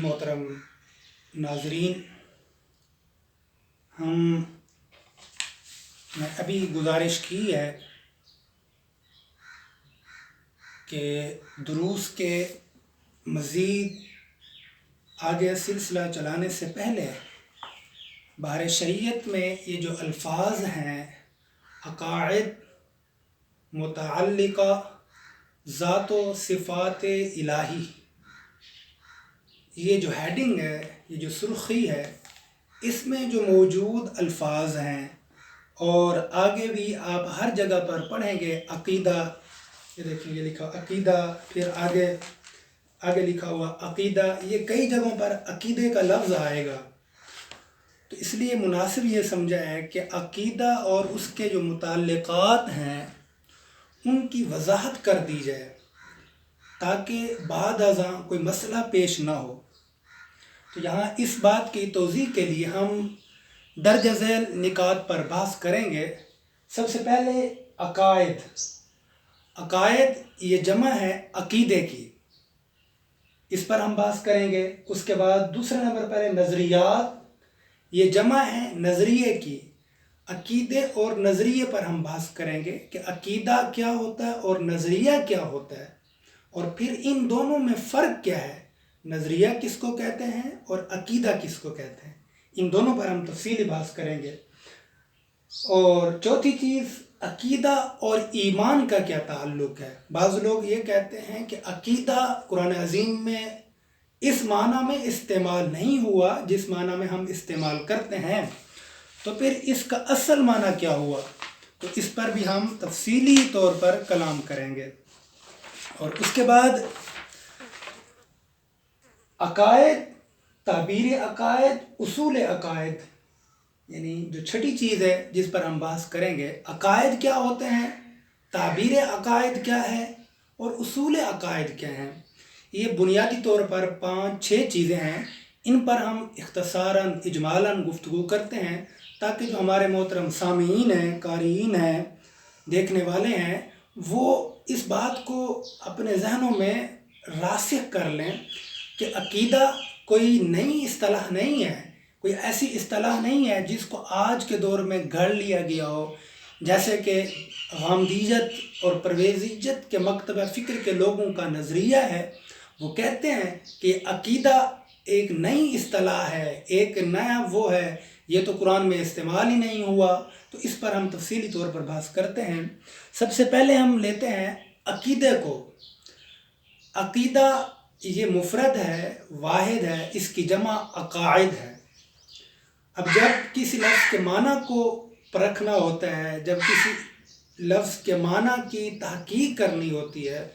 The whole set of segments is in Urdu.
محترم ناظرین، میں ابھی گزارش کی ہے کہ دروس کے مزید آگے سلسلہ چلانے سے پہلے بحر شریعت میں یہ جو الفاظ ہیں عقائد متعلقہ ذات و صفات الہی، یہ جو ہیڈنگ ہے، یہ جو سرخی ہے، اس میں جو موجود الفاظ ہیں اور آگے بھی آپ ہر جگہ پر پڑھیں گے عقیدہ، یہ دیکھیں یہ لکھا عقیدہ، پھر آگے لکھا ہوا عقیدہ، یہ کئی جگہوں پر عقیدے کا لفظ آئے گا، تو اس لیے مناسب یہ سمجھا ہے کہ عقیدہ اور اس کے جو متعلقات ہیں ان کی وضاحت کر دی جائے تاکہ بعد ازاں کوئی مسئلہ پیش نہ ہو۔ تو یہاں اس بات کی توضیح کے لیے ہم درج ذیل نکات پر بحث کریں گے۔ سب سے پہلے عقائد یہ جمع ہے عقیدے کی، اس پر ہم بحث کریں گے۔ اس کے بعد دوسرے نمبر پر نظریات، یہ جمع ہے نظریے کی، عقیدے اور نظریے پر ہم بحث کریں گے کہ عقیدہ کیا ہوتا ہے اور نظریہ کیا ہوتا ہے، اور پھر ان دونوں میں فرق کیا ہے، نظریہ کس کو کہتے ہیں اور عقیدہ کس کو کہتے ہیں، ان دونوں پر ہم تفصیلی بحث کریں گے۔ اور چوتھی چیز، عقیدہ اور ایمان کا کیا تعلق ہے۔ بعض لوگ یہ کہتے ہیں کہ عقیدہ قرآن عظیم میں اس معنی میں استعمال نہیں ہوا جس معنی میں ہم استعمال کرتے ہیں، تو پھر اس کا اصل معنی کیا ہوا، تو اس پر بھی ہم تفصیلی طور پر کلام کریں گے۔ اور اس کے بعد عقائد، تعبیر عقائد، اصول عقائد، یعنی جو چھٹی چیز ہے جس پر ہم بحث کریں گے، عقائد کیا ہوتے ہیں، تعبیر عقائد کیا ہے اور اصول عقائد کیا ہیں۔ یہ بنیادی طور پر 5-6 چیزیں ہیں، ان پر ہم اختصاراً اجمالاً گفتگو کرتے ہیں تاکہ جو ہمارے محترم سامعین ہیں، قارئین ہیں، دیکھنے والے ہیں، وہ اس بات کو اپنے ذہنوں میں راسخ کر لیں کہ عقیدہ کوئی نئی اصطلاح نہیں ہے، کوئی ایسی اصطلاح نہیں ہے جس کو آج کے دور میں گھڑ لیا گیا ہو، جیسے کہ غامدیت اور پرویزیت کے مکتبہ فکر کے لوگوں کا نظریہ ہے۔ وہ کہتے ہیں کہ عقیدہ ایک نئی اصطلاح ہے، ایک نیا وہ ہے، یہ تو قرآن میں استعمال ہی نہیں ہوا، تو اس پر ہم تفصیلی طور پر بحث کرتے ہیں۔ سب سے پہلے ہم لیتے ہیں عقیدے کو۔ عقیدہ یہ مفرد ہے، واحد ہے، اس کی جمع عقائد ہے۔ اب جب کسی لفظ کے معنی کو پرکھنا ہوتا ہے، جب کسی لفظ کے معنی کی تحقیق کرنی ہوتی ہے،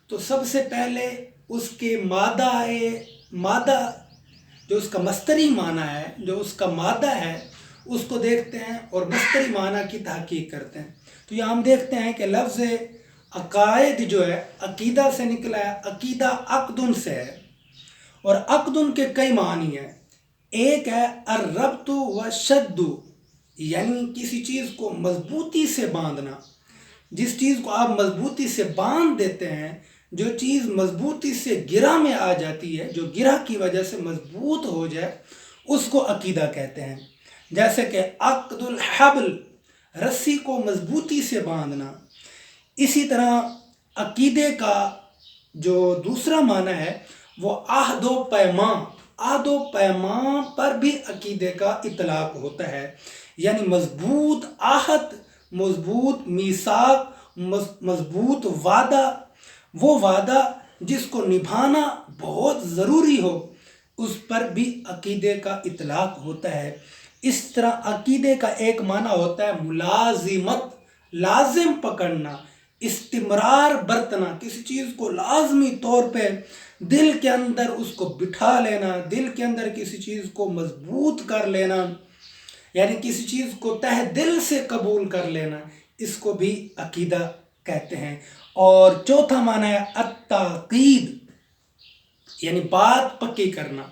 تو سب سے پہلے اس کے مادہ جو اس کا مصدری معنی ہے، جو اس کا مادہ ہے، اس کو دیکھتے ہیں اور مصدری معنی کی تحقیق کرتے ہیں۔ تو یہاں ہم دیکھتے ہیں کہ لفظ عقائد جو ہے عقیدہ سے نکلا ہے، عقیدہ عقدن سے ہے، اور عقدن کے کئی معنی ہیں۔ ایک ہے الربط والشد، یعنی کسی چیز کو مضبوطی سے باندھنا۔ جس چیز کو آپ مضبوطی سے باندھ دیتے ہیں، جو چیز مضبوطی سے گرہ میں آ جاتی ہے، جو گرہ کی وجہ سے مضبوط ہو جائے، اس کو عقیدہ کہتے ہیں۔ جیسے کہ عقد الحبل، رسی کو مضبوطی سے باندھنا۔ اسی طرح عقیدے کا جو دوسرا معنی ہے وہ عہد و پیمان۔ عہد و پیمان پر بھی عقیدے کا اطلاق ہوتا ہے، یعنی مضبوط عہد، مضبوط میثاق، مضبوط وعدہ، وہ وعدہ جس کو نبھانا بہت ضروری ہو، اس پر بھی عقیدے کا اطلاق ہوتا ہے۔ اس طرح عقیدے کا ایک معنی ہوتا ہے ملازمت، لازم پکڑنا، استمرار برتنا، کسی چیز کو لازمی طور پہ دل کے اندر اس کو بٹھا لینا، دل کے اندر کسی چیز کو مضبوط کر لینا، یعنی کسی چیز کو تہ دل سے قبول کر لینا، اس کو بھی عقیدہ کہتے ہیں۔ اور چوتھا معنی ہے التعقید، یعنی بات پکی کرنا،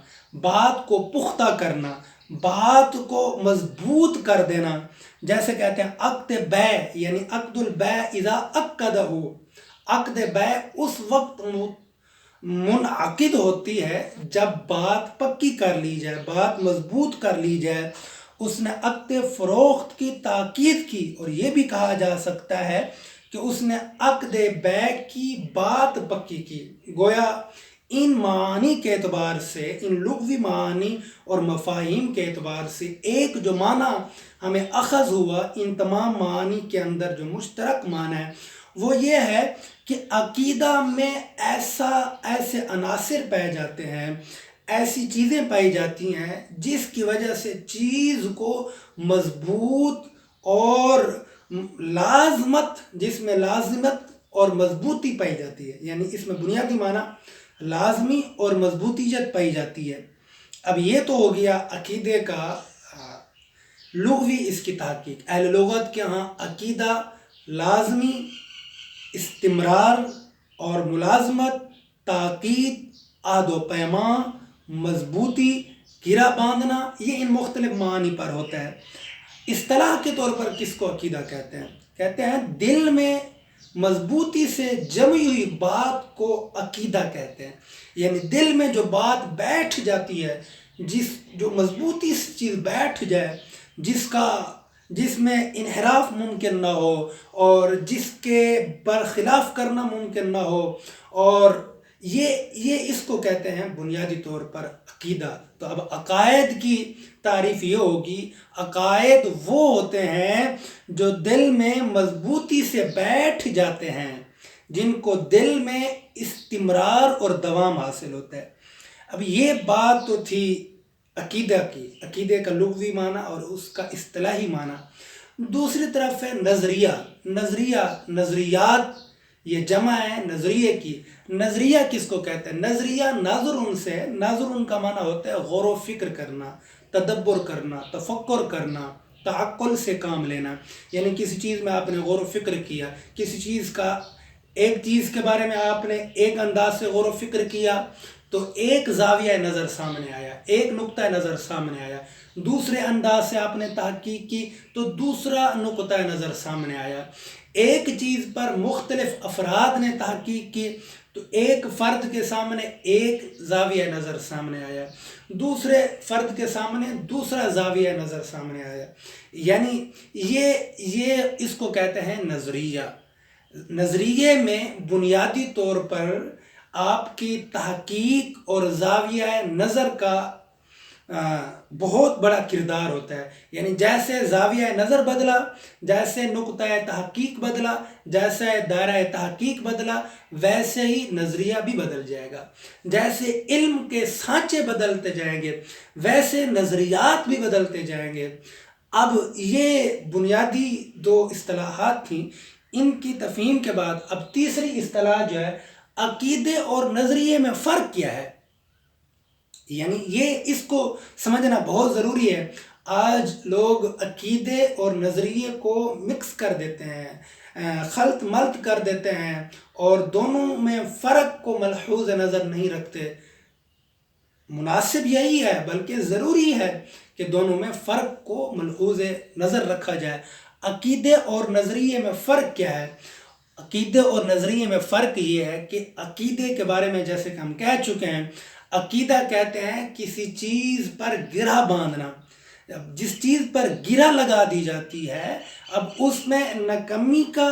بات کو پختہ کرنا، بات کو مضبوط کر دینا۔ جیسے کہتے ہیں عقد بیع، یعنی عقد البیع اذا عقدہ، عقد بیع اس وقت منعقد ہوتی ہے جب بات پکی کر لی جائے، بات مضبوط کر لی جائے، اس نے عقد فروخت کی تاکید کی، اور یہ بھی کہا جا سکتا ہے کہ اس نے عقد بیع کی بات پکی کی۔ گویا ان معانی کے اعتبار سے، ان لغوی معانی اور مفاہیم کے اعتبار سے ایک جو معنی ہمیں اخذ ہوا ان تمام معانی کے اندر، جو مشترک معنی ہے وہ یہ ہے کہ عقیدہ میں ایسے عناصر پائے جاتے ہیں، ایسی چیزیں پائی جاتی ہیں جس کی وجہ سے چیز کو مضبوط اور لازمت، جس میں لازمت اور مضبوطی پائی جاتی ہے، یعنی اس میں بنیادی معنی لازمی اور مضبوطیت پائی جاتی ہے۔ اب یہ تو ہو گیا عقیدے کا لغوی اس کی تحقیق۔ اہل لغت کے ہاں عقیدہ لازمی، استمرار اور ملازمت، تاکید، عہد و پیمان، مضبوطی، گرہ باندھنا، یہ ان مختلف معانی پر ہوتا ہے۔ اصطلاح کے طور پر کس کو عقیدہ کہتے ہیں؟ کہتے ہیں دل میں مضبوطی سے جمی ہوئی بات کو عقیدہ کہتے ہیں، یعنی دل میں جو بات بیٹھ جاتی ہے، جو مضبوطی سے چیز بیٹھ جائے، جس میں انحراف ممکن نہ ہو اور جس کے برخلاف کرنا ممکن نہ ہو، اور یہ اس کو کہتے ہیں بنیادی طور پر عقیدہ۔ تو اب عقائد کی تعریف یہ ہوگی، عقائد وہ ہوتے ہیں جو دل میں مضبوطی سے بیٹھ جاتے ہیں، جن کو دل میں استمرار اور دوام حاصل ہوتا ہے۔ اب یہ بات تو تھی عقیدہ کی، عقیدے کا لغوی معنی اور اس کا اصطلاحی معنی۔ دوسری طرف ہے نظریات، یہ جمع ہے نظریے کی۔ نظریہ کس کو کہتے ہیں؟ نظریہ نظر کا معنی ہوتا ہے غور و فکر کرنا، تدبر کرنا، تفکر کرنا، تعقل سے کام لینا، یعنی کسی چیز میں آپ نے غور و فکر کیا، کسی چیز کا، ایک چیز کے بارے میں آپ نے ایک انداز سے غور و فکر کیا تو ایک زاویہ نظر سامنے آیا، ایک نقطہ نظر سامنے آیا، دوسرے انداز سے آپ نے تحقیق کی تو دوسرا نقطہ نظر سامنے آیا، ایک چیز پر مختلف افراد نے تحقیق کی تو ایک فرد کے سامنے ایک زاویہ نظر سامنے آیا، دوسرے فرد کے سامنے دوسرا زاویہ نظر سامنے آیا، یعنی یہ اس کو کہتے ہیں نظریہ۔ نظریے میں بنیادی طور پر آپ کی تحقیق اور زاویہ نظر کا بہت بڑا کردار ہوتا ہے، یعنی جیسے زاویہ نظر بدلا، جیسے نقطہ تحقیق بدلا، جیسے دائرہ تحقیق بدلا، ویسے ہی نظریہ بھی بدل جائے گا۔ جیسے علم کے سانچے بدلتے جائیں گے ویسے نظریات بھی بدلتے جائیں گے۔ اب یہ بنیادی دو اصطلاحات تھیں، ان کی تفہیم کے بعد اب تیسری اصطلاح جو ہے عقیدے اور نظریے میں فرق کیا ہے، یعنی یہ اس کو سمجھنا بہت ضروری ہے۔ آج لوگ عقیدے اور نظریے کو مکس کر دیتے ہیں، خلط ملط کر دیتے ہیں، اور دونوں میں فرق کو ملحوظ نظر نہیں رکھتے۔ مناسب یہی ہے، بلکہ ضروری ہے کہ دونوں میں فرق کو ملحوظ نظر رکھا جائے۔ عقیدے اور نظریے میں فرق کیا ہے؟ عقیدے اور نظریے میں فرق یہ ہے کہ عقیدے کے بارے میں جیسے کہ ہم کہہ چکے ہیں، عقیدہ کہتے ہیں کسی چیز پر گرہ باندھنا۔ جس چیز پر گرہ لگا دی جاتی ہے، اب اس میں نہ کمی کا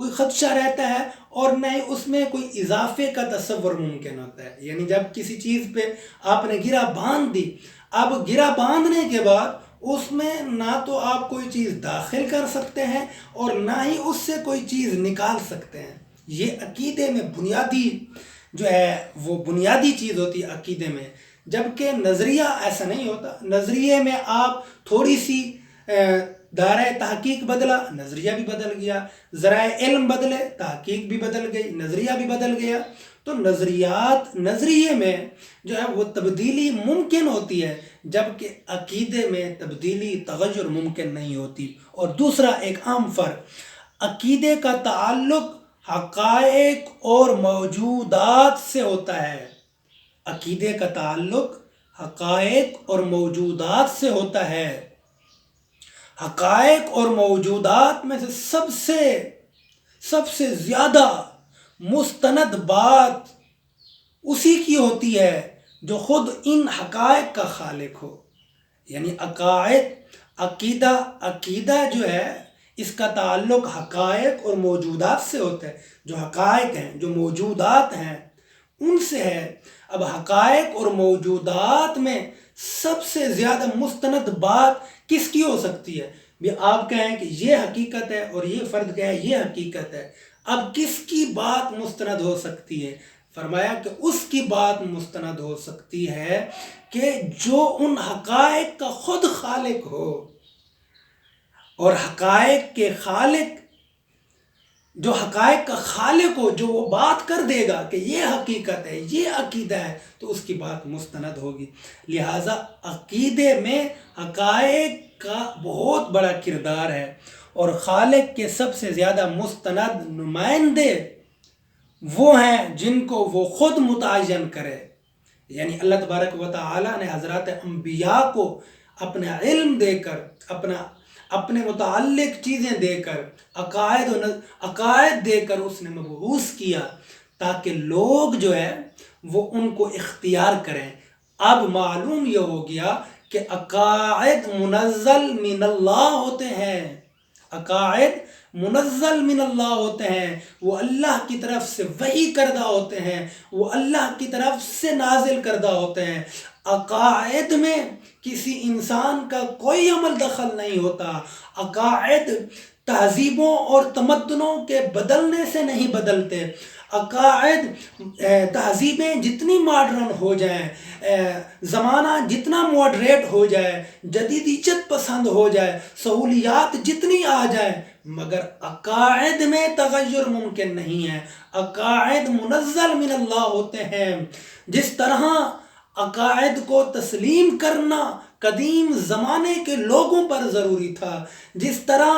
کوئی خدشہ رہتا ہے اور نہ ہی اس میں کوئی اضافے کا تصور ممکن ہوتا ہے، یعنی جب کسی چیز پہ آپ نے گرہ باندھ دی، اب گرہ باندھنے کے بعد اس میں نہ تو آپ کوئی چیز داخل کر سکتے ہیں اور نہ ہی اس سے کوئی چیز نکال سکتے ہیں۔ یہ عقیدے میں بنیادی جو ہے وہ بنیادی چیز ہوتی ہے عقیدے میں، جبکہ نظریہ ایسا نہیں ہوتا۔ نظریے میں آپ تھوڑی سی دائرہ تحقیق بدلا، نظریہ بھی بدل گیا، ذرائع علم بدلے، تحقیق بھی بدل گئی، نظریہ بھی بدل گیا۔ تو نظریے میں جو ہے وہ تبدیلی ممکن ہوتی ہے، جبکہ عقیدے میں تبدیلی تغیر ممکن نہیں ہوتی۔ اور دوسرا ایک عام فرق، عقیدے کا تعلق حقائق اور موجودات سے ہوتا ہے۔ عقیدے کا تعلق حقائق اور موجودات سے ہوتا ہے۔ حقائق اور موجودات میں سے سب سے زیادہ مستند بات اسی کی ہوتی ہے جو خود ان حقائق کا خالق ہو. یعنی عقیدہ جو ہے اس کا تعلق حقائق اور موجودات سے ہوتا ہے. جو حقائق ہیں، جو موجودات ہیں، ان سے ہے. اب حقائق اور موجودات میں سب سے زیادہ مستند بات کس کی ہو سکتی ہے؟ بھی آپ کہیں کہ یہ حقیقت ہے اور یہ فرد کہے یہ حقیقت ہے. اب کس کی بات مستند ہو سکتی ہے؟ فرمایا کہ اس کی بات مستند ہو سکتی ہے کہ جو ان حقائق کا خود خالق ہو. اور حقائق کے خالق، جو حقائق کا خالق ہو، جو وہ بات کر دے گا کہ یہ حقیقت ہے، یہ عقیدہ ہے، تو اس کی بات مستند ہوگی. لہٰذا عقیدے میں حقائق کا بہت بڑا کردار ہے، اور خالق کے سب سے زیادہ مستند نمائندے وہ ہیں جن کو وہ خود متعین کرے. یعنی اللہ تبارک و تعالی نے حضرات انبیاء کو اپنا علم دے کر، اپنے متعلق چیزیں دے کر، عقائد دے کر اس نے مبعوث کیا تاکہ لوگ جو ہے وہ ان کو اختیار کریں. اب معلوم یہ ہو گیا کہ عقائد منزل من اللہ ہوتے ہیں. عقائد منزل من اللہ ہوتے ہیں، وہ اللہ کی طرف سے وحی کردہ ہوتے ہیں، وہ اللہ کی طرف سے نازل کردہ ہوتے ہیں. عقائد میں کسی انسان کا کوئی عمل دخل نہیں ہوتا. عقائد تہذیبوں اور تمدنوں کے بدلنے سے نہیں بدلتے. عقائد تہذیبیں جتنی ماڈرن ہو جائیں، زمانہ جتنا ماڈریٹ ہو جائے، جدیدیت پسند ہو جائے، سہولیات جتنی آ جائیں، مگر عقائد میں تغیر ممکن نہیں ہے. عقائد منزل من اللہ ہوتے ہیں. جس طرح عقائد کو تسلیم کرنا قدیم زمانے کے لوگوں پر ضروری تھا، جس طرح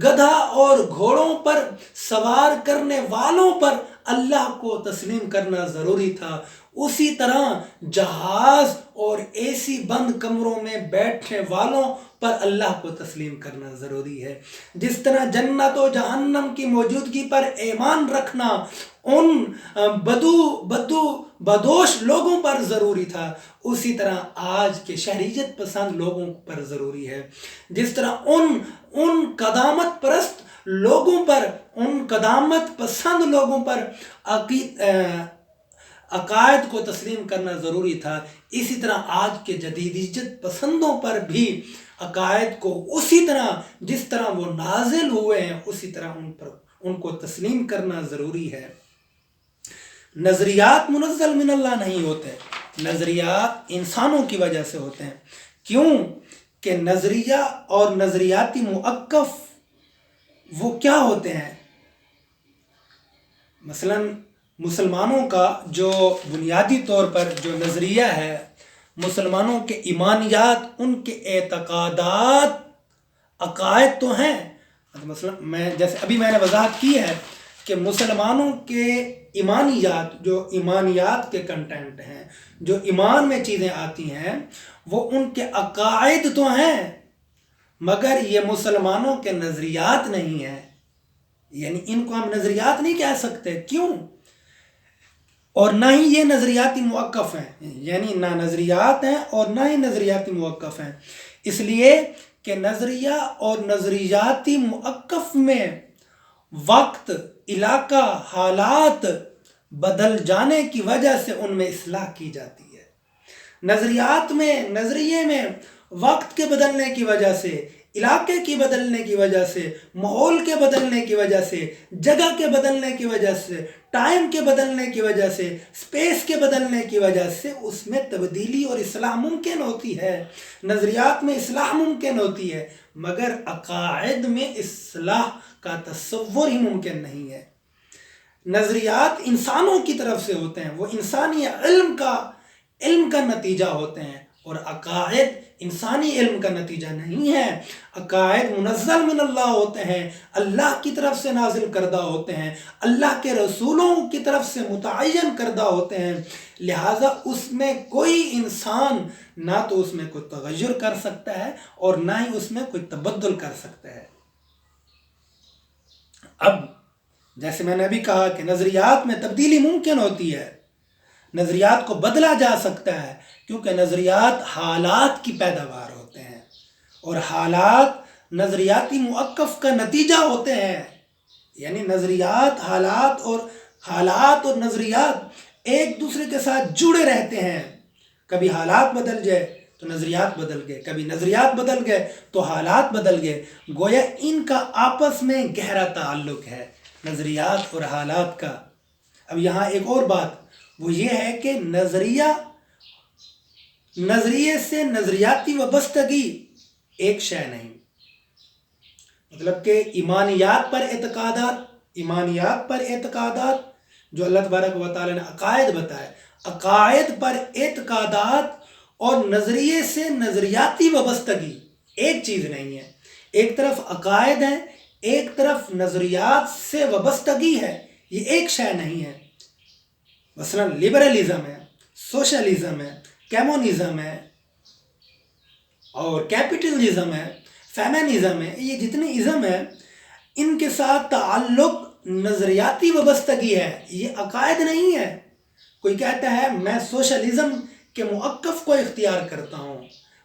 گدھا اور گھوڑوں پر سوار کرنے والوں پر اللہ کو تسلیم کرنا ضروری تھا، اسی طرح جہاز اور اے سی بند کمروں میں بیٹھنے والوں پر اللہ کو تسلیم کرنا ضروری ہے. جس طرح جنت و جہنم کی موجودگی پر ایمان رکھنا ان بدوش لوگوں پر ضروری تھا، اسی طرح آج کے شہریت پسند لوگوں پر ضروری ہے. جس طرح ان قدامت پرست لوگوں پر، ان قدامت پسند لوگوں پر عقائد کو تسلیم کرنا ضروری تھا، اسی طرح آج کے جدیدیت پسندوں پر بھی عقائد کو اسی طرح جس طرح وہ نازل ہوئے ہیں اسی طرح ان کو تسلیم کرنا ضروری ہے. نظریات منزل من اللہ نہیں ہوتے، نظریات انسانوں کی وجہ سے ہوتے ہیں. کیوں کہ نظریہ اور نظریاتی موقف وہ کیا ہوتے ہیں؟ مثلا مسلمانوں کا جو بنیادی طور پر جو نظریہ ہے، مسلمانوں کے ایمانیات، ان کے اعتقادات، عقائد تو ہیں. مثلا جیسے ابھی میں نے وضاحت کی ہے کہ مسلمانوں کے ایمانیات، جو ایمانیات کے کنٹینٹ ہیں، جو ایمان میں چیزیں آتی ہیں، وہ ان کے عقائد تو ہیں، مگر یہ مسلمانوں کے نظریات نہیں ہیں. یعنی ان کو ہم نظریات نہیں کہہ سکتے. کیوں؟ اور نہ ہی یہ نظریاتی موقف ہیں. یعنی نہ نظریات ہیں اور نہ ہی نظریاتی موقف ہیں. اس لیے کہ نظریہ اور نظریاتی موقف میں وقت، علاقہ، حالات بدل جانے کی وجہ سے ان میں اصلاح کی جاتی ہے. نظریے میں وقت کے بدلنے کی وجہ سے، علاقے کی بدلنے کی وجہ سے، ماحول کے بدلنے کی وجہ سے، جگہ کے بدلنے کی وجہ سے، ٹائم کے بدلنے کی وجہ سے، سپیس کے بدلنے کی وجہ سے اس میں تبدیلی اور اصلاح ممکن ہوتی ہے. نظریات میں اصلاح ممکن ہوتی ہے، مگر عقائد میں اصلاح کا تصور ہی ممکن نہیں ہے. نظریات انسانوں کی طرف سے ہوتے ہیں، وہ انسانی علم کا نتیجہ ہوتے ہیں، اور عقائد انسانی علم کا نتیجہ نہیں ہے. عقائد منزل من اللہ ہوتے ہیں، اللہ کی طرف سے نازل کردہ ہوتے ہیں، اللہ کے رسولوں کی طرف سے متعین کردہ ہوتے ہیں. لہٰذا اس میں کوئی انسان نہ تو اس میں کوئی تغیر کر سکتا ہے اور نہ ہی اس میں کوئی تبدل کر سکتا ہے. اب جیسے میں نے ابھی کہا کہ نظریات میں تبدیلی ممکن ہوتی ہے، نظریات کو بدلا جا سکتا ہے، کیونکہ نظریات حالات کی پیداوار ہوتے ہیں، اور حالات نظریاتی موقف کا نتیجہ ہوتے ہیں۔ یعنی نظریات، حالات اور نظریات ایک دوسرے کے ساتھ جڑے رہتے ہیں۔ کبھی حالات بدل جائے تو نظریات بدل گئے، کبھی نظریات بدل گئے تو حالات بدل گئے، گویا ان کا آپس میں گہرا تعلق ہے، نظریات اور حالات کا۔ اب یہاں ایک اور بات وہ یہ ہے کہ نظریے سے نظریاتی وابستگی ایک شے نہیں، مطلب کہ ایمانیات پر اعتقادات جو اللہ تبارک و تعالیٰ نے عقائد بتائے، عقائد پر اعتقادات اور نظریے سے نظریاتی وابستگی ایک چیز نہیں ہے۔ ایک طرف عقائد ہے، ایک طرف نظریات سے وابستگی ہے، یہ ایک شے نہیں ہے۔ مثلا لبرلزم ہے، سوشلزم ہے، کمیونزم ہے اور کیپٹلزم ہے، فیمنزم ہے، یہ جتنے ازم ہیں ان کے ساتھ تعلق نظریاتی وابستگی ہے، یہ عقائد نہیں ہے۔ کوئی کہتا ہے میں سوشلزم کے موقف کو اختیار کرتا ہوں،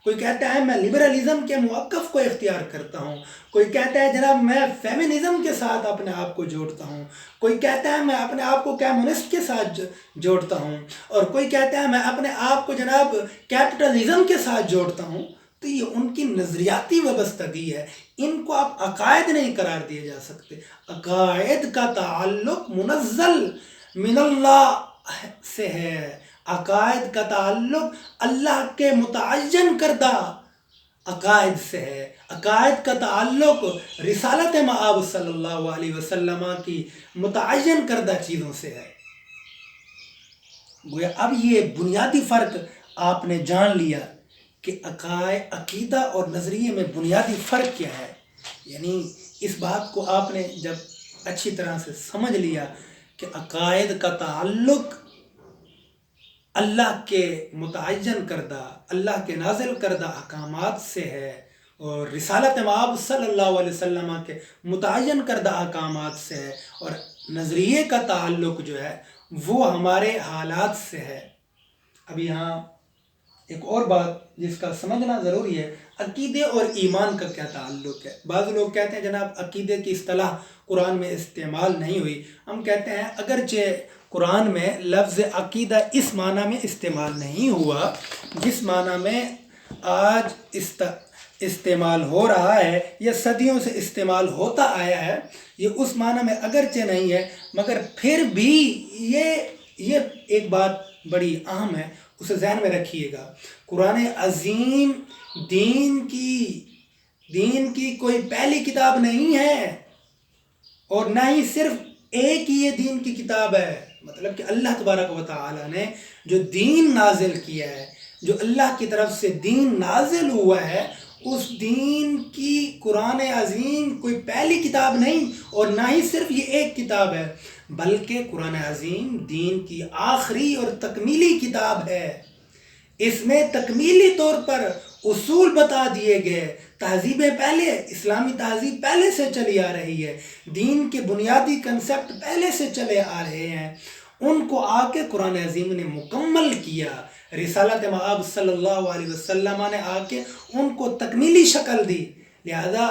کوئی کہتا ہے میں لبرلزم کے موقف کو اختیار کرتا ہوں، کوئی کہتا ہے جناب میں فیمنزم کے ساتھ اپنے آپ کو جوڑتا ہوں، کوئی کہتا ہے میں اپنے آپ کو کمیونسٹ کے ساتھ جوڑتا ہوں، اور کوئی کہتا ہے میں اپنے آپ کو جناب کیپٹلزم کے ساتھ جوڑتا ہوں۔ تو یہ ان کی نظریاتی وابستگی ہے، ان کو آپ عقائد نہیں قرار دیے جا سکتے۔ عقائد کا تعلق منزل من اللہ سے ہے، عقائد کا تعلق اللہ کے متعین کردہ عقائد سے ہے، عقائد کا تعلق رسالت مآب صلی اللہ علیہ وسلم کی متعین کردہ چیزوں سے ہے۔ گویا اب یہ بنیادی فرق آپ نے جان لیا کہ عقیدہ اور نظریے میں بنیادی فرق کیا ہے۔ یعنی اس بات کو آپ نے جب اچھی طرح سے سمجھ لیا کہ عقائد کا تعلق اللہ کے متعین کردہ، اللہ کے نازل کردہ احکامات سے ہے، اور رسالت مآب صلی اللہ علیہ وسلم کے متعین کردہ احکامات سے ہے، اور نظریے کا تعلق جو ہے وہ ہمارے حالات سے ہے۔ اب یہاں ایک اور بات جس کا سمجھنا ضروری ہے، عقیدے اور ایمان کا کیا تعلق ہے۔ بعض لوگ کہتے ہیں جناب عقیدے کی اصطلاح قرآن میں استعمال نہیں ہوئی۔ ہم کہتے ہیں اگرچہ قرآن میں لفظ عقیدہ اس معنی میں استعمال نہیں ہوا جس معنی میں آج استعمال ہو رہا ہے یا صدیوں سے استعمال ہوتا آیا ہے، یہ اس معنی میں اگرچہ نہیں ہے، مگر پھر بھی یہ ایک بات بڑی اہم ہے، اسے ذہن میں رکھیے گا۔ قرآن عظیم دین کی کوئی پہلی کتاب نہیں ہے، اور نہ ہی صرف ایک ہی یہ دین کی کتاب ہے۔ مطلب کہ اللہ تبارک و تعالی نے جو دین نازل کیا ہے، جو اللہ کی طرف سے دین نازل ہوا ہے، اس دین کی قرآن عظیم کوئی پہلی کتاب نہیں، اور نہ ہی صرف یہ ایک کتاب ہے، بلکہ قرآن عظیم دین کی آخری اور تکمیلی کتاب ہے۔ اس میں تکمیلی طور پر اصول بتا دیے گئے، تہذیبیں پہلے، اسلامی تہذیب پہلے سے چلی آ رہی ہے، دین کے بنیادی کنسپٹ پہلے سے چلے آ رہے ہیں، ان کو آ کے قرآن عظیم نے مکمل کیا۔ رسالت مآب صلی اللہ علیہ وسلم نے آ کے ان کو تکمیلی شکل دی۔ لہذا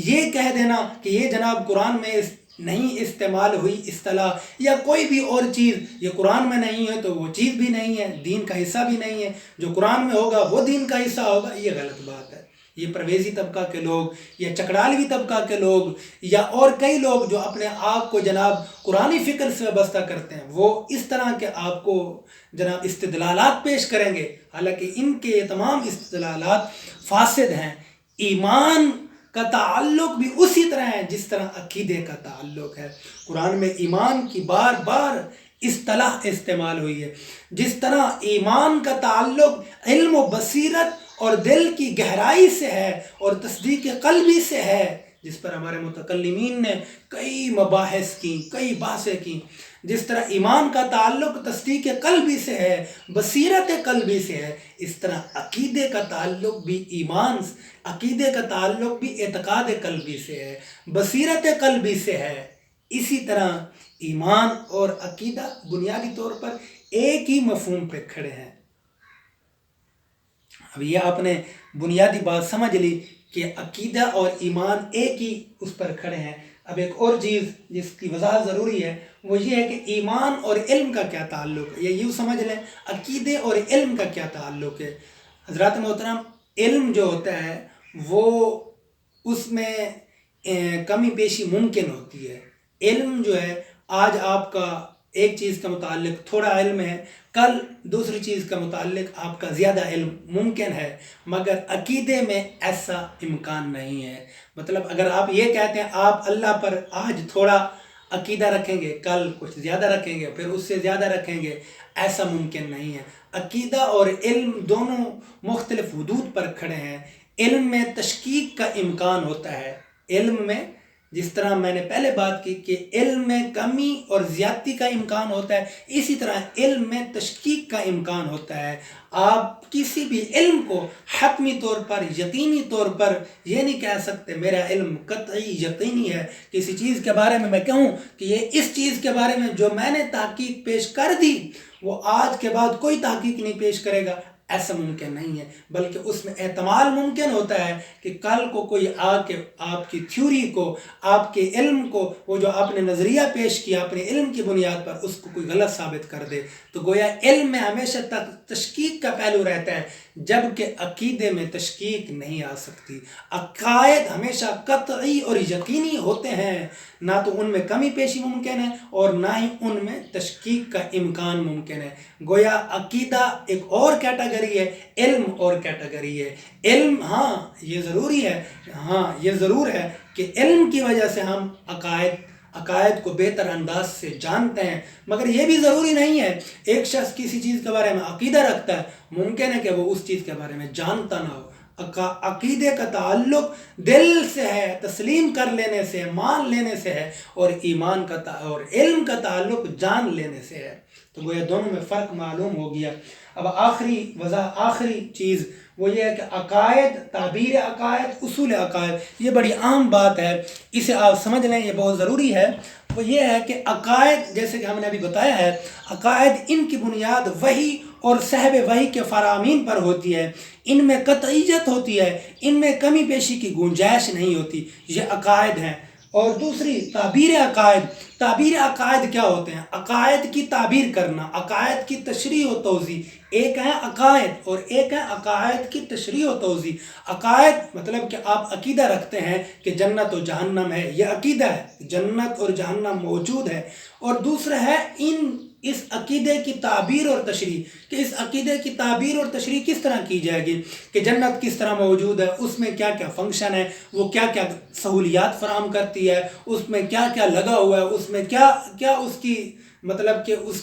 یہ کہہ دینا کہ یہ جناب قرآن میں نہیں استعمال ہوئی اصطلاح یا کوئی بھی اور چیز یہ قرآن میں نہیں ہے تو وہ چیز بھی نہیں ہے، دین کا حصہ بھی نہیں ہے، جو قرآن میں ہوگا وہ دین کا حصہ ہوگا، یہ غلط بات ہے۔ یہ پرویزی طبقہ کے لوگ یا چکڑالوی طبقہ کے لوگ یا اور کئی لوگ جو اپنے آپ کو جناب قرآنی فکر سے وابستہ کرتے ہیں، وہ اس طرح کے آپ کو جناب استدلالات پیش کریں گے، حالانکہ ان کے تمام استدلالات فاسد ہیں۔ ایمان کا تعلق بھی اسی طرح ہے جس طرح عقیدے کا تعلق ہے۔ قرآن میں ایمان کی بار بار اصطلاح استعمال ہوئی ہے۔ جس طرح ایمان کا تعلق علم و بصیرت اور دل کی گہرائی سے ہے اور تصدیق قلبی سے ہے، جس پر ہمارے متکلمین نے کئی مباحث کی، کئی بحثیں کی، جس طرح ایمان کا تعلق تصدیق قلبی سے ہے، بصیرت قلبی سے ہے، اس طرح عقیدے کا تعلق بھی عقیدے کا تعلق بھی اعتقاد قلبی سے ہے، بصیرت قلبی سے ہے۔ اسی طرح ایمان اور عقیدہ بنیادی طور پر ایک ہی مفہوم پہ کھڑے ہیں۔ اب یہ آپ نے بنیادی بات سمجھ لی کہ عقیدہ اور ایمان ایک ہی اس پر کھڑے ہیں۔ اب ایک اور چیز جس کی وضاحت ضروری ہے وہ یہ ہے کہ ایمان اور علم کا کیا تعلق ہے، یہ یوں سمجھ لیں عقیدے اور علم کا کیا تعلق ہے۔ حضرات محترم، علم جو ہوتا ہے وہ اس میں کمی بیشی ممکن ہوتی ہے۔ علم جو ہے آج آپ کا ایک چیز کا متعلق تھوڑا علم ہے، کل دوسری چیز کا متعلق آپ کا زیادہ علم ممکن ہے، مگر عقیدے میں ایسا امکان نہیں ہے۔ مطلب اگر آپ یہ کہتے ہیں آپ اللہ پر آج تھوڑا عقیدہ رکھیں گے، کل کچھ زیادہ رکھیں گے، پھر اس سے زیادہ رکھیں گے، ایسا ممکن نہیں ہے۔ عقیدہ اور علم دونوں مختلف حدود پر کھڑے ہیں۔ علم میں تشکیک کا امکان ہوتا ہے، علم میں جس طرح میں نے پہلے بات کی کہ علم میں کمی اور زیادتی کا امکان ہوتا ہے، اسی طرح علم میں تشکیک کا امکان ہوتا ہے۔ آپ کسی بھی علم کو حتمی طور پر، یقینی طور پر یہ نہیں کہہ سکتے میرا علم قطعی یقینی ہے۔ کسی چیز کے بارے میں کہوں کہ یہ اس چیز کے بارے میں جو میں نے تحقیق پیش کر دی وہ آج کے بعد کوئی تحقیق نہیں پیش کرے گا، ایسا ممکن نہیں ہے، بلکہ اس میں احتمال ممکن ہوتا ہے کہ کل کو کوئی آ کے آپ کی تھیوری کو، آپ کے علم کو، وہ جو آپ نے نظریہ پیش کیا اپنے علم کی بنیاد پر، اس کو کوئی غلط ثابت کر دے۔ تو گویا علم میں ہمیشہ تشکیک کا پہلو رہتا ہے، جبکہ عقیدے میں تشکیک نہیں آ سکتی۔ عقائد ہمیشہ قطعی اور یقینی ہوتے ہیں، نہ تو ان میں کمی پیشی ممکن ہے اور نہ ہی ان میں تشکیک کا امکان ممکن ہے۔ گویا عقیدہ ایک اور کیٹیگری ہے، علم اور کیٹیگری ہے۔ علم ہاں یہ ضروری ہے، ہاں یہ ضرور ہے کہ علم کی وجہ سے ہم عقائد کو بہتر انداز سے جانتے ہیں، مگر یہ بھی ضروری نہیں ہے۔ ایک شخص کسی چیز کے بارے میں عقیدہ رکھتا ہے، ممکن ہے کہ وہ اس چیز کے بارے میں جانتا نہ ہو۔ عقیدے کا تعلق دل سے ہے، تسلیم کر لینے سے، مان لینے سے ہے، اور ایمان کا اور علم کا تعلق جان لینے سے ہے۔ تو گویا دونوں میں فرق معلوم ہو گیا۔ اب آخری چیز وہ یہ ہے کہ عقائد، تعبیر عقائد، اصول عقائد، یہ بڑی عام بات ہے، اسے آپ سمجھ لیں، یہ بہت ضروری ہے۔ وہ یہ ہے کہ عقائد جیسے کہ ہم نے ابھی بتایا ہے، عقائد ان کی بنیاد وحی اور صحب وحی کے فرامین پر ہوتی ہے، ان میں قطعیت ہوتی ہے، ان میں کمی بیشی کی گنجائش نہیں ہوتی، یہ عقائد ہیں۔ اور دوسری تعبیر عقائد، تعبیر عقائد کیا ہوتے ہیں؟ عقائد کی تعبیر کرنا، عقائد کی تشریح و توضیح، ایک ہے عقائد اور ایک ہے عقائد کی تشریح و توضیح۔ عقائد مطلب کہ آپ عقیدہ رکھتے ہیں کہ جنت و جہنم ہے، یہ عقیدہ ہے، جنت اور جہنم موجود ہے۔ اور دوسرا ہے اس عقیدے کی تعبیر اور تشریح، کہ اس عقیدے کی تعبیر اور تشریح کس طرح کی جائے گی، کہ جنت کس طرح موجود ہے، اس میں کیا کیا فنکشن ہے، وہ کیا کیا سہولیات فراہم کرتی ہے، اس میں کیا کیا لگا ہوا ہے، اس میں کیا کیا اس کی مطلب کہ اس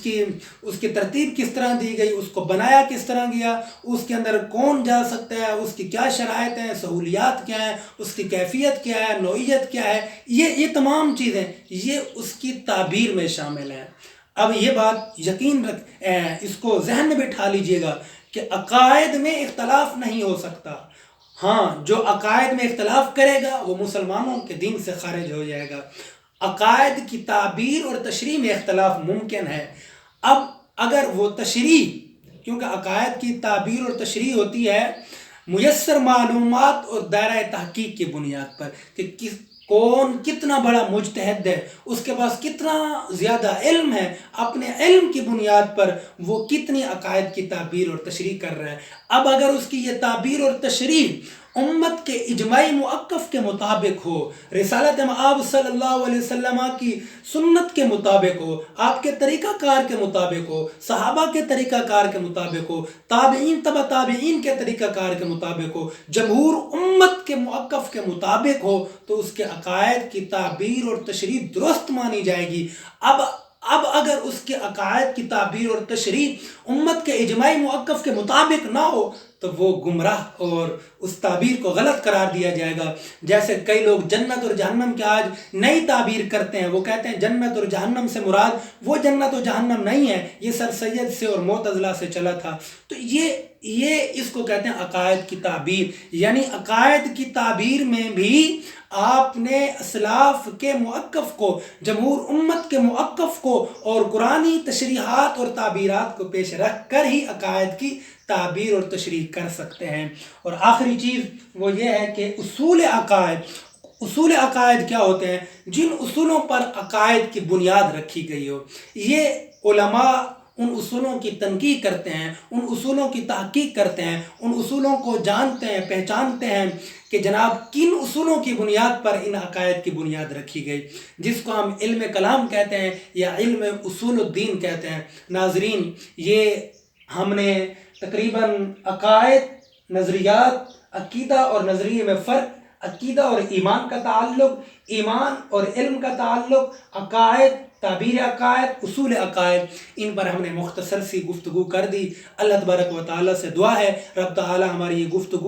کی ترتیب کس طرح دی گئی، اس کو بنایا کس طرح گیا، اس کے اندر کون جا سکتا ہے، اس کی کیا شرائط ہیں، سہولیات کیا ہیں، اس کی کیفیت کیا ہے، نوعیت کیا ہے، یہ تمام چیزیں یہ اس کی تعبیر میں شامل ہیں۔ اب یہ بات یقین اس کو ذہن میں بٹھا لیجئے گا کہ عقائد میں اختلاف نہیں ہو سکتا۔ ہاں جو عقائد میں اختلاف کرے گا وہ مسلمانوں کے دین سے خارج ہو جائے گا۔ عقائد کی تعبیر اور تشریح میں اختلاف ممکن ہے۔ اب اگر وہ تشریح، کیونکہ عقائد کی تعبیر اور تشریح ہوتی ہے میسر معلومات اور دائرہ تحقیق کی بنیاد پر، کہ کون کتنا بڑا مجتہد ہے، اس کے پاس کتنا زیادہ علم ہے، اپنے علم کی بنیاد پر وہ کتنی عقائد کی تعبیر اور تشریح کر رہا ہے۔ اب اگر اس کی یہ تعبیر اور تشریح امت کے اجماعی موقف کے مطابق ہو، رسالت مآب صلی اللہ علیہ وسلم کی سنت کے مطابق ہو، آپ کے طریقہ کار کے مطابق ہو، صحابہ کے طریقہ کار کے مطابق ہو، تابعین تبع تابعین کے طریقہ کار کے مطابق ہو، جمہور امت کے موقف کے مطابق ہو، تو اس کے عقائد کی تعبیر اور تشریح درست مانی جائے گی۔ اب اگر اس کے عقائد کی تعبیر اور تشریح امت کے اجماعی موقف کے مطابق نہ ہو تو وہ گمراہ اور اس تعبیر کو غلط قرار دیا جائے گا۔ جیسے کئی لوگ جنت اور جہنم کے آج نئی تعبیر کرتے ہیں، وہ کہتے ہیں جنت اور جہنم سے مراد وہ جنت و جہنم نہیں ہے، یہ سر سید سے اور معتزلہ سے چلا تھا۔ تو یہ اس کو کہتے ہیں عقائد کی تعبیر، یعنی عقائد کی تعبیر میں بھی آپ نے اسلاف کے موقف کو، جمہور امت کے موقف کو اور قرآنی تشریحات اور تعبیرات کو پیش رکھ کر ہی عقائد کی تعبیر اور تشریح کر سکتے ہیں۔ اور آخری چیز وہ یہ ہے کہ اصول عقائد کیا ہوتے ہیں؟ جن اصولوں پر عقائد کی بنیاد رکھی گئی ہو۔ یہ علماء ان اصولوں کی تنقیح کرتے ہیں، ان اصولوں کی تحقیق کرتے ہیں، ان اصولوں کو جانتے ہیں، پہچانتے ہیں کہ جناب کن اصولوں کی بنیاد پر ان عقائد کی بنیاد رکھی گئی، جس کو ہم علم کلام کہتے ہیں یا علم اصول الدین کہتے ہیں۔ ناظرین، یہ ہم نے تقریباً عقائد، نظریات، عقیدہ اور نظریے میں فرق، عقیدہ اور ایمان کا تعلق، ایمان اور علم کا تعلق، عقائد، تعبیر عقائد، اصول عقائد، ان پر ہم نے مختصر سی گفتگو کر دی۔ اللہ تبارک و تعالیٰ سے دعا ہے رب تعالیٰ ہماری یہ گفتگو